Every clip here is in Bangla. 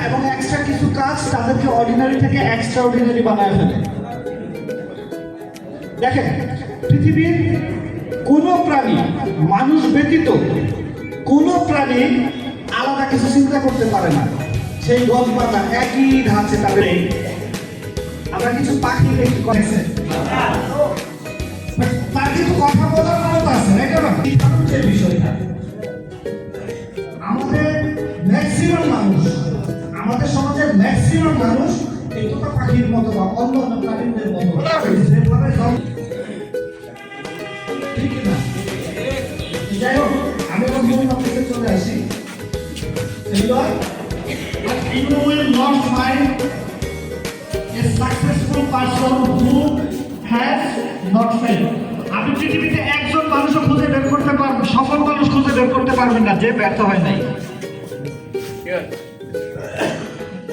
এবং এক্সট্রা কিছু কাজ তাদেরকে অর্ডিনারি থেকে এক্সট্রা অর্ডিনারি বানায় ফেলে। দেখেন, পৃথিবীর কোনো প্রাণী, মানুষ ব্যতীত কোনো প্রাণী আলাদা কিছু চিন্তা করতে পারে না। সেই গল্প পাতা একই ধাঁচে তাদের। আমরা কিছু পাখি দেখতে করেছে, তার কিন্তু কথা বলার ক্ষমতা আছে, এটা না যে বিষয়টা। আমাদের ম্যাক্সিমাম মানুষ, আমাদের সমাজের ম্যাক্সিমাম মানুষ এই তোতা পাখির মতো বা অন্য অন্য প্রাণীদের মতো যেভাবে ঠিক না। যাই হোক, আমি আমার মূল টপিকে চলে আসি। You will not find a successful person who has not failed. আপনি পৃথিবীতে একজন মানুষও খুঁজে বের করতে পারবেন, সফল মানুষ খুঁজে বের করতে পারবেন না যে ব্যর্থ হয় নাই।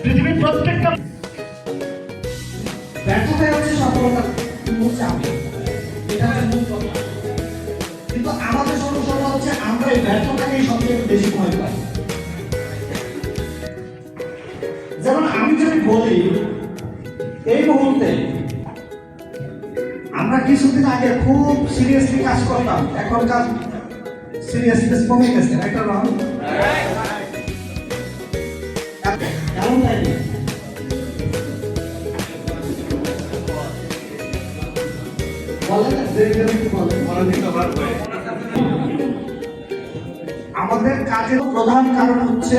পৃথিবীর প্রত্যেকটা ব্যর্থতাই হচ্ছে সফলতার মূল চাবি, এটা হচ্ছে মূল কথা। কিন্তু আমাদের সমস্যাটা হচ্ছে আমরা এই ব্যর্থতাকেই সবচেয়ে বেশি ভয় পাই। যেমন আমি যদি বলি, এই মুহূর্তে আমরা কিছুদিন আগে খুব সিরিয়াসলি কাজ করতাম, এখন কাজ সিরিয়াসনেস কমে গেছে, একটা রং এমন তাই আমাদের কাজের প্রধান কারণ হচ্ছে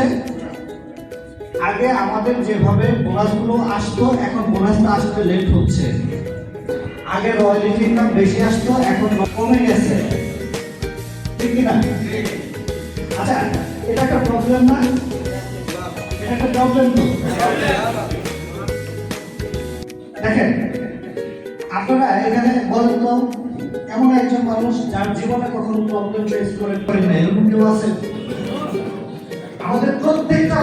আগে আমাদের যেভাবে বোনাসগুলো আসতো, এখন বোনাসটা আসতে লেট হচ্ছে। আগে রয়্যালিটি ইনকাম বেশি আসতো, এখন কমে গেছে, ঠিক কি না? আচ্ছা, এটা একটা প্রবলেম না? এটা একটা প্রবলেম তো। দেখেন, আপনারা এখানে বলেন তো, এমন একজন মানুষ যার জীবনে কখনো প্রবলেম ফেস করে না, এরকম কেউ আছে? আমাদের প্রত্যেকটা